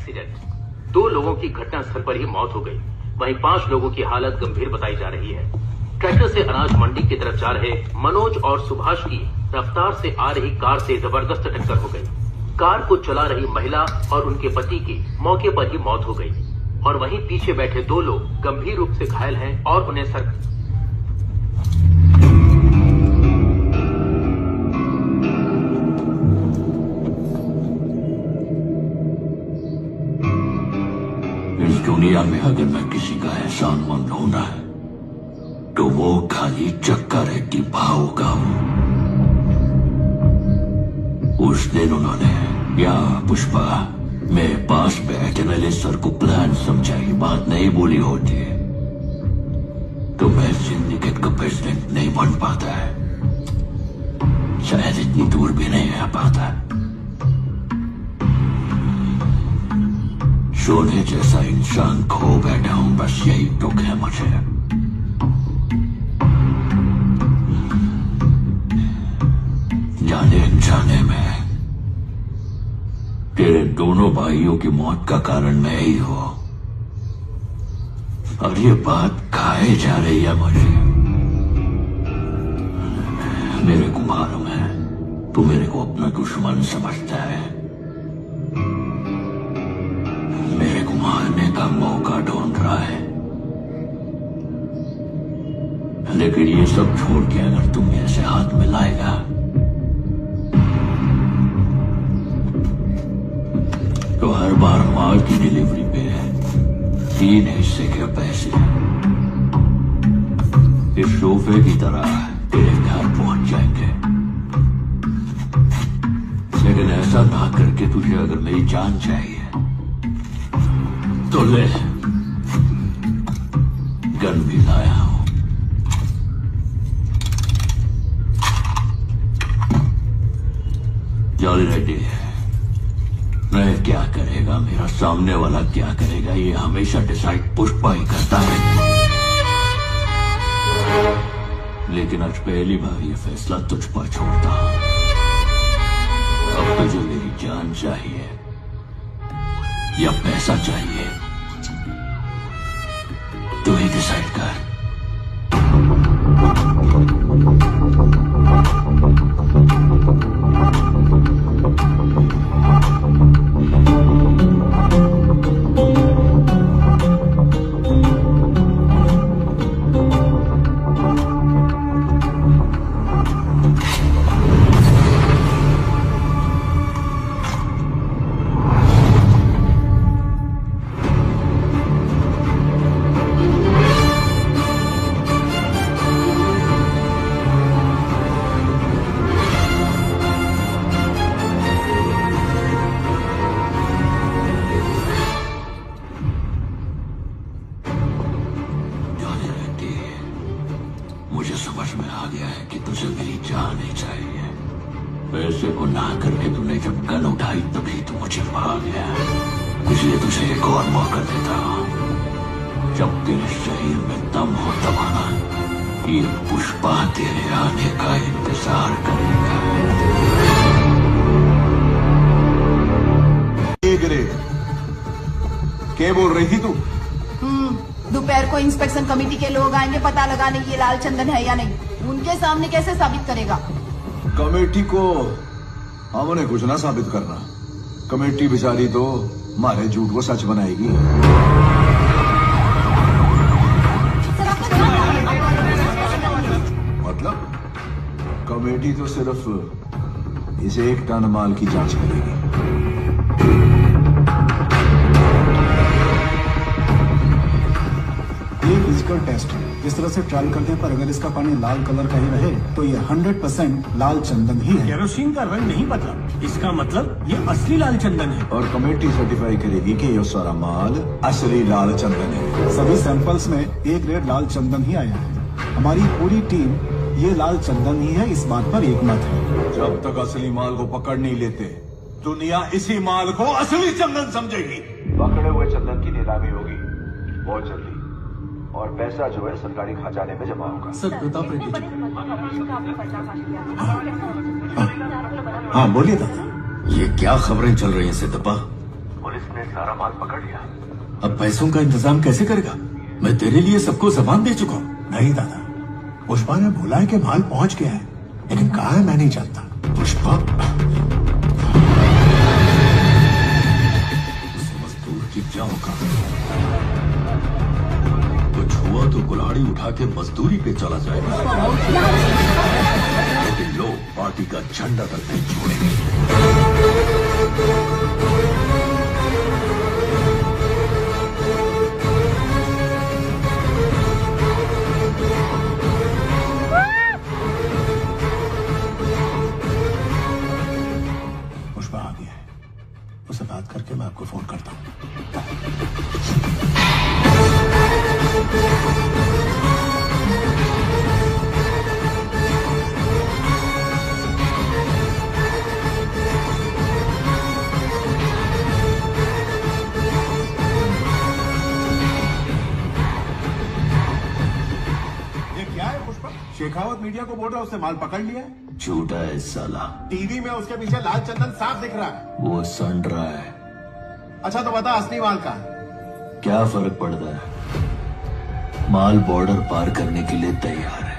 Accident. 2 लोगों की घटनास्थल पर ही मौत हो गई, वहीं 5 लोगों की हालत गंभीर बताई जा रही है। ट्रैक्टर से अनाज मंडी की तरफ जा रहे मनोज और सुभाष की रफ्तार से आ रही कार से जबरदस्त टक्कर हो गई। कार को चला रही महिला और उनके पति की मौके पर ही मौत हो गई और वहीं पीछे बैठे 2 लोग गंभीर रूप से घायल हैं और उन्हें इस दुनिया में अगर मैं किसी का एहसानमंद होना है तो वो खाली चक्का रेड्डी भाव का हूं। उस दिन उन्होंने या पुष्पा मेरे पास बैठे वाले सर को प्लान समझाई बात नहीं बोली होती तो मैं सिंडिकेट का प्रेसिडेंट नहीं बन पाता है, शायद इतनी दूर भी नहीं आ पाता। सोने जैसा इंसान खो बैठा हूं, बस यही दुख है मुझे। जाने अनजाने में तेरे दोनों भाइयों की मौत का कारण मैं ही हूं और ये बात खाए जा रही है मुझे। मेरे को मालूम है तू मेरे को अपना दुश्मन समझता है, मेरे को मारने का मौका ढूंढ रहा है, लेकिन ये सब छोड़ के अगर तुम मेरे से हाथ मिलाएगा तो हर बार माल की डिलीवरी पे 3 हिस्से के पैसे इस सोफे की तरह तेरे घर पहुंच जाएंगे। लेकिन ऐसा ना करके तुझे अगर मेरी जान चाहिए तो ले, गन भी लाया हूं। जॉली रेड्डी मैं क्या करेगा, मेरा सामने वाला क्या करेगा, ये हमेशा डिसाइड पुष्पा ही करता है। लेकिन आज पहली बार ये फैसला तुझ पर छोड़ता हूं। अब तुझे मेरी जान चाहिए या पैसा चाहिए, तू ही डिसाइड कर। मुझे समझ में आ गया है कि तुझे मेरी जान ही चाहिए। पैसे को ना करके तूने जब गन उठाई तभी तू मुझे भाग गया, इसलिए तुझे एक और मौका देता हूं। जब तेरे शरीर में दम हो तब आना, ये पुष्पा तेरे आने का इंतजार करेगा। क्या बोल रही थी तू? दोपहर को इंस्पेक्शन कमेटी के लोग आएंगे पता लगाने ये लाल चंदन है या नहीं। उनके सामने कैसे साबित करेगा? कमेटी को हमने कुछ ना साबित करना, कमेटी बेचारी तो हमारे झूठ को सच बनाएगी। मतलब कमेटी तो सिर्फ इस 1 टन माल की जांच करेगी। ये फिजिकल टेस्ट है, इस तरह से ट्रायल करने पर अगर इसका पानी लाल कलर का ही रहे तो ये 100% लाल चंदन ही है। केरोसिन का रंग नहीं बदला, इसका मतलब ये असली लाल चंदन है। और कमेटी सर्टिफाई करेगी कि ये सारा माल असली लाल चंदन है। सभी सैंपल्स में A ग्रेड लाल चंदन ही आया है। हमारी पूरी टीम ये लाल चंदन ही है, इस बात पर एकमत है। जब तक असली माल को पकड़ नहीं लेते दुनिया इसी माल को असली चंदन समझेगी। पकड़े हुए चंदन की नीलामी होगी बहुत जल्दी और पैसा जो है सरकारी खजाने में जमा होगा। सर प्रताप रेड्डी हाँ बोलिए दादा। ये क्या खबरें चल रही हैं सिद्धप्पा? पुलिस ने सारा माल पकड़ लिया। अब पैसों का इंतजाम कैसे करेगा? मैं तेरे लिए सबको जबान दे चुका हूँ। नहीं दादा, पुष्पा ने बोला है कि माल पहुंच गया है, लेकिन कहाँ है मैं नहीं जानता। पुष्पा उस मजदूर की क्या औकात है? कुछ हुआ तो कुल्हाड़ी उठा के मजदूरी पे चला जाएगा, लेकिन लोग पार्टी का झंडा तक नहीं छोड़ेंगे। पुष्पा आ गया है, उसे बात करके मैं आपको फोन करता हूँ। ये क्या है पुष्पा? शेखावत मीडिया को बोल रहा है उसने माल पकड़ लिया है। झूठा है साला, टीवी में उसके पीछे लाल चंदन साफ दिख रहा है। वो सन रहा है। अच्छा तो बता, असली माल का है? क्या फर्क पड़ता है? माल बॉर्डर पार करने के लिए तैयार है।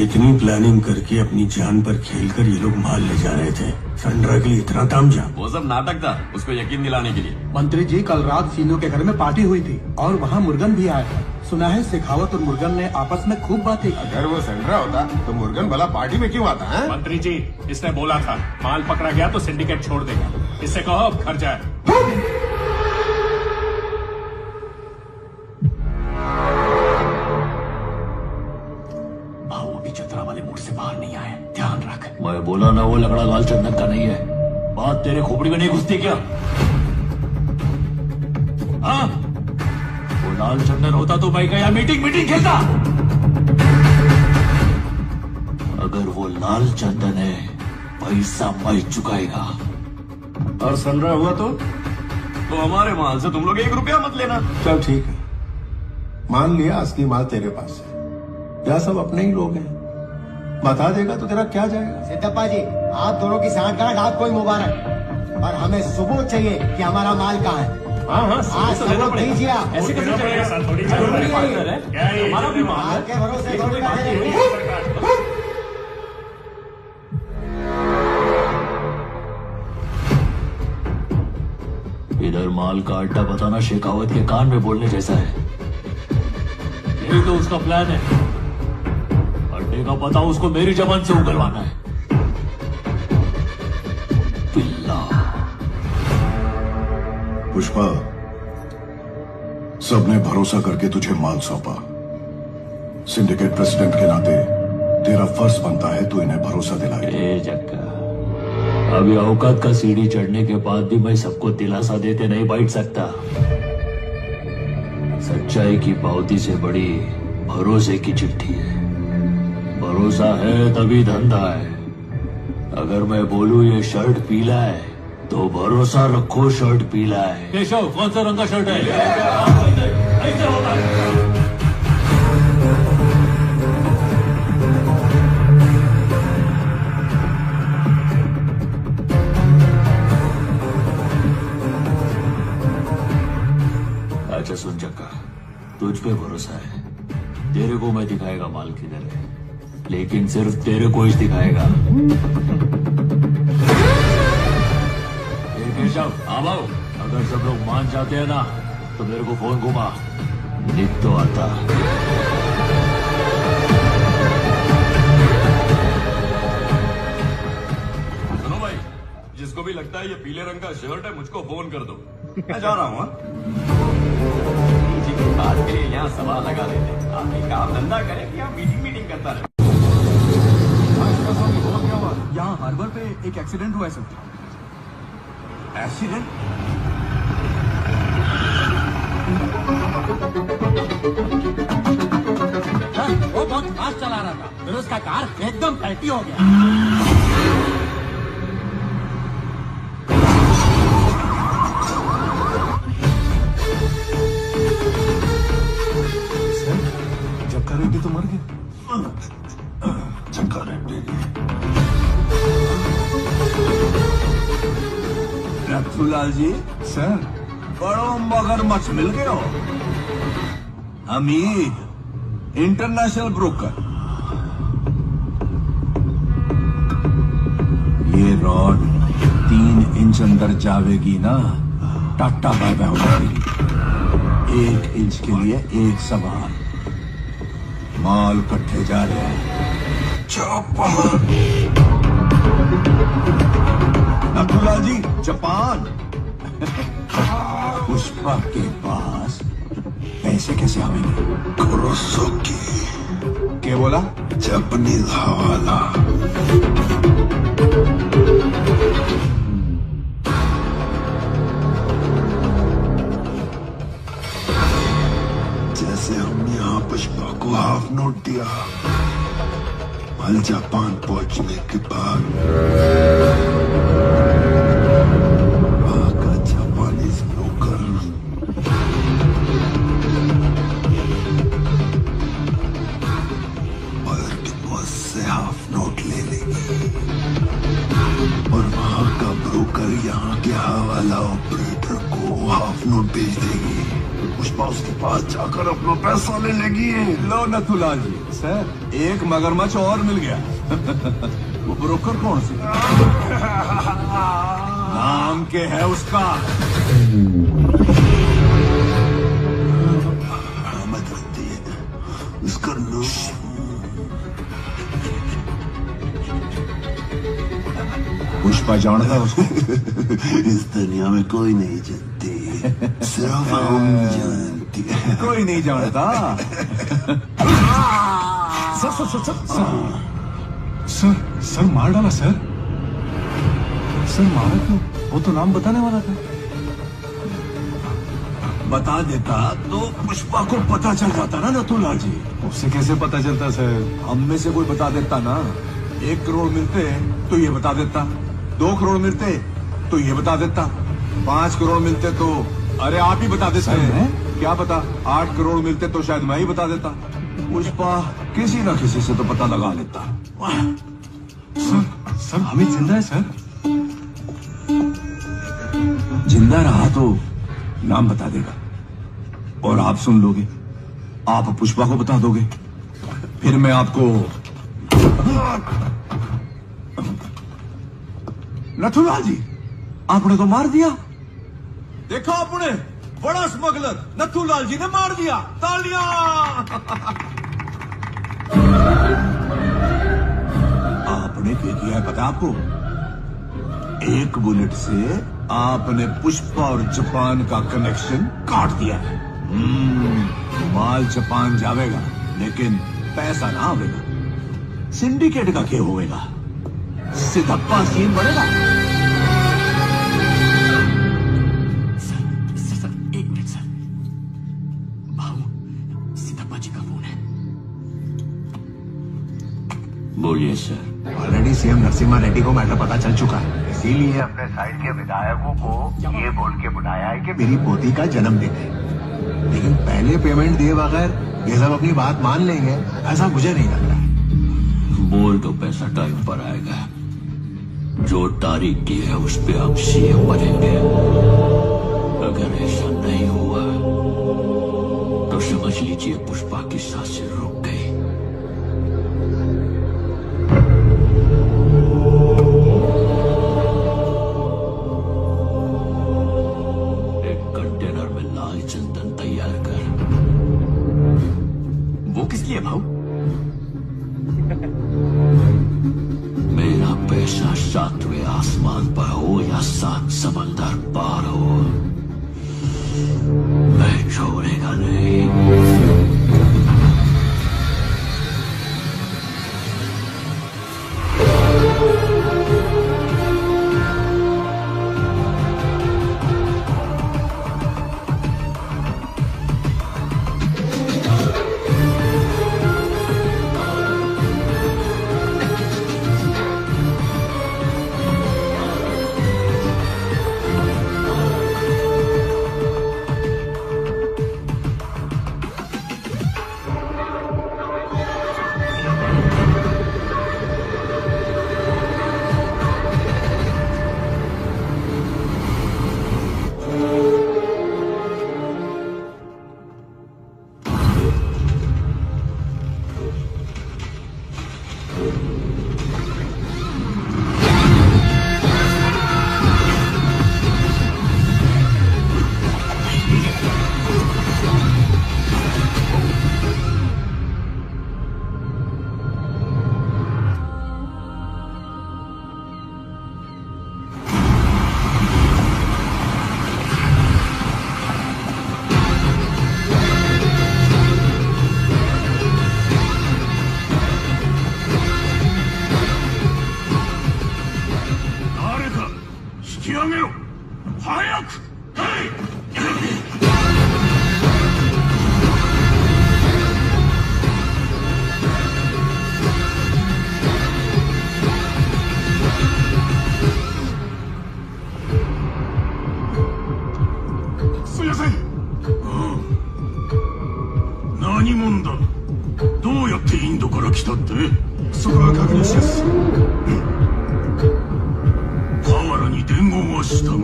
इतनी प्लानिंग करके अपनी जान पर खेलकर ये लोग माल ले जा रहे थे। संड्रा के लिए इतना तामझाम? वो सब नाटक था, उसको यकीन दिलाने के लिए। मंत्री जी, कल रात सीनू के घर में पार्टी हुई थी और वहाँ मुर्गन भी आया था। सुना है शेखावत और मुर्गन ने आपस में खूब बातें की। अगर वो संड्रा होता तो मुर्गन भला पार्टी में क्यों आता है? मंत्री जी, इसने बोला था माल पकड़ा गया तो सिंडिकेट छोड़ देगा। इससे कहो अब घर जाए। भाव अभी चतरा वाले मूड से बाहर नहीं आए, ध्यान रख। मैं बोला ना वो लकड़ा लाल चंदन का नहीं है। बात तेरे खोपड़ी में नहीं घुसती क्या? हाँ, वो लाल चंदन होता तो मैं क्या मीटिंग खेलता? अगर वो लाल चंदन है, पैसा मैं चुकाएगा। और संड्रा हुआ तो हमारे माल से तुम लोग 1 रुपया मत लेना। चल ठीक है, मान लिया असली माल तेरे पास है। यह सब अपने ही लोग हैं, बता देगा तो तेरा क्या जाएगा? सिद्धप्पा जी, आप दोनों की साठगांठ आपको ही मुबारक, और हमें सबूत चाहिए कि हमारा माल कहाँ है। हाँ, सबूत दीजिए आप। ऐसे कैसे चलेगा? हमारा भी माल है। आपके भरोसे थोड़ी ना है। इधर माल का अड्डा बताना शेखावत के कान में बोलने जैसा है। यही तो उसका प्लान है। अड्डे का पता उसको मेरी जबान से उगलवाना है। पिल्ला। पुष्पा, सबने भरोसा करके तुझे माल सौंपा। सिंडिकेट प्रेसिडेंट के नाते तेरा फर्ज बनता है तू इन्हें भरोसा दिलाए। ए जक्का, अभी औकात का सीढ़ी चढ़ने के बाद भी मैं सबको दिलासा देते नहीं बैठ सकता। सच्चाई की पावती से बड़ी भरोसे की चिट्ठी है। भरोसा है तभी धंधा है। अगर मैं बोलूं ये शर्ट पीला है तो भरोसा रखो शर्ट पीला है। केशव, कौन सा रंग का शर्ट है? ऐसे होता है। अच्छा सुन चक्का, तुझ पे भरोसा है। तेरे को मैं दिखाएगा माल किधर है, लेकिन सिर्फ तेरे को ही दिखाएगा। केशव, आओ। अगर सब लोग मान जाते हैं ना तो मेरे को फोन घुमा, निक तो आता। सुनो भाई, जिसको भी लगता है ये पीले रंग का शर्ट है, मुझको फोन कर दो। मैं जा रहा हूँ। जी की बात के लिए यहाँ सवाल लगा लेते, आप एक काम धंधा करें कि यहाँ मीटिंग करता रहे। यहाँ हार्बर पे एक एक्सीडेंट हुआ है सर। एक्सीडेंट? वो बहुत फास्ट चला रहा था, फिर उसका कार एकदम पलटी हो गया। जक्का रेड्डी तो मर गया। जक्का रेड्डी नथुलाल जी सर बड़ो मगरमच्छ मिल गए हो। Hamid international broker. ये रॉड 3 इंच अंदर जावेगी ना, टाटा बाय बाय हो जाएगी। 1 इंच के लिए 1 सवाल। माल कट्ठे जा रहे हैं। नथुलाल जी जापान। पुष्पा के पास पैसे कैसे आवेंगे? कुरोसोकी क्या बोला? जापानीज हवाला। जैसे हमने यहाँ पुष्पा को हाफ नोट दिया, माल जापान पहुंचने के बाद वहाँ का जापानीज ब्रोकर से हाफ नोट ले लेगी और वहां का ब्रोकर यहाँ के हवाला ऑपरेटर को हाफ नोट भेज देगी। पुष्पा उसके पास जाकर अपना पैसा ले लेगी। लो नथुलाल जी सर, एक मगरमच्छ और मिल गया। वो ब्रोकर कौन सी? नाम के है उसका? मत रखती है उसका नाम। पुष्पा जानता है उसको? इस दुनिया में कोई नहीं जानती, सिर्फ हम जानती है। कोई नहीं जानता। सर मार डाला सर। सर मारा क्यों? वो तो नाम बताने वाला था। बता देता तो पुष्पा को पता चल जाता ना नथुलाल जी। उससे कैसे पता चलता सर? हम में से कोई बता देता ना। 1 करोड़ मिलते तो ये बता देता, 2 करोड़ मिलते तो ये बता देता, 5 करोड़ मिलते तो अरे आप ही बता देते हैं। क्या पता 8 करोड़ मिलते तो शायद मैं ही बता देता। पुष्पा किसी ना किसी से तो पता लगा लेता। सर हमें जिंदा है सर। जिंदा रहा तो नाम बता देगा और आप सुन लोगे। आप पुष्पा को बता दोगे, फिर मैं आपको। नथुलाल जी आपने तो मार दिया। देखा आपने, बड़ा स्मगलर नथुलाल जी ने मार दिया। तालियां। आपने क्या किया है पता आपको? 1 बुलेट से आपने पुष्पा और जापान का कनेक्शन काट दिया है। माल जापान जावेगा लेकिन पैसा ना आवेगा। सिंडिकेट का क्या होएगा? सिद्धप्पा सीन बढ़ेगा। Sir 1 minute sir. भाऊ सिद्धप्पा जी का फोन है। बोलिए sir. Already CM Narasimha Reddy को मैटर पता चल चुका है, इसीलिए अपने साइड के विधायकों को ये बोल के बुलाया है कि मेरी पोती का जन्मदिन है, लेकिन पहले पेमेंट दिए बगैर ये सब अपनी बात मान लेंगे ऐसा मुझे नहीं लग रहा। बोल तो पैसा टाइम पर आएगा। जो तारीख की है उस पे आप सीएम बनेंगे। अगर ऐसा नहीं हुआ तो समझ लीजिए पुष्पा की सांसें रुक गई। एक कंटेनर में लाल चंदन तैयार कर। वो किस लिए भाऊ? मेरा पैसा 7वें आसमान पर हो या 7 समंदर पार हो, मैं छोड़ेगा नहीं। すいません。何者だ。どうやってインドから来たって。そこは確認しやす。河原に伝言はしたが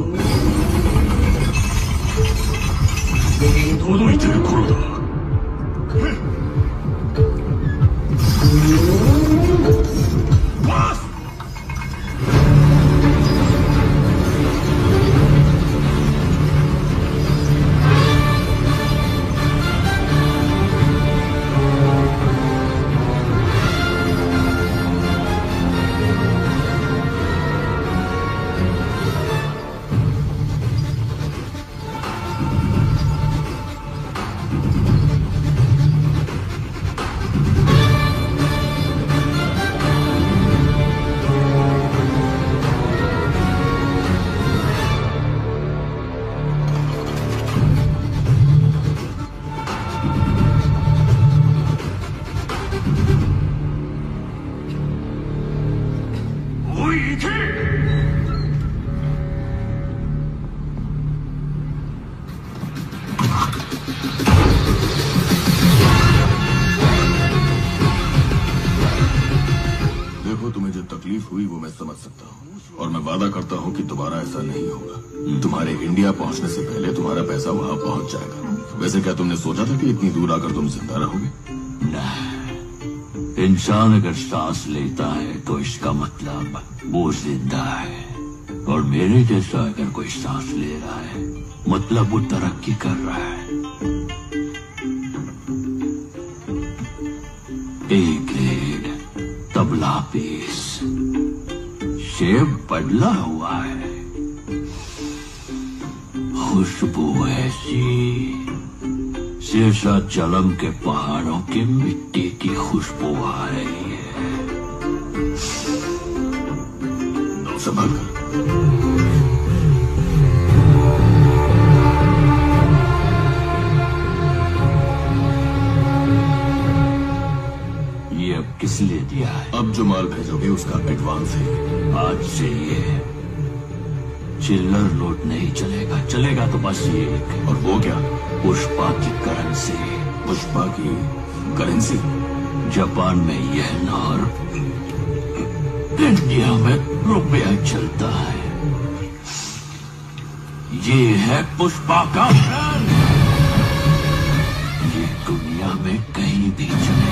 届いてる頃だ。バスतकलीफ हुई वो मैं समझ सकता हूँ और मैं वादा करता हूँ कि दोबारा ऐसा नहीं होगा। तुम्हारे इंडिया पहुँचने से पहले तुम्हारा पैसा वहाँ पहुँच जाएगा। वैसे क्या तुमने सोचा था कि इतनी दूर आकर तुम जिंदा रहोगे? नहीं, इंसान अगर सांस लेता है तो इसका मतलब वो जिंदा है, और मेरे जैसा अगर कोई सांस ले रहा है मतलब वो तरक्की कर रहा है। A grade tabla piece shape बदला हुआ है, खुशबू ऐसी शेषाचलम के पहाड़ों की मिट्टी की खुशबू आ रही है। संभाल कर। ये अब किस लिए दिया है? अब जो माल भेजोगे उसका एडवांस है। आज से ये चिल्लर नोट नहीं चलेगा, चलेगा तो बस ये एक। और वो क्या? पुष्पा की करेंसी। पुष्पा की करेंसी? जापान में यह नार, इंडिया में रुपया चलता है। ये है पुष्पा का ब्रांड। ये दुनिया में कहीं भी चले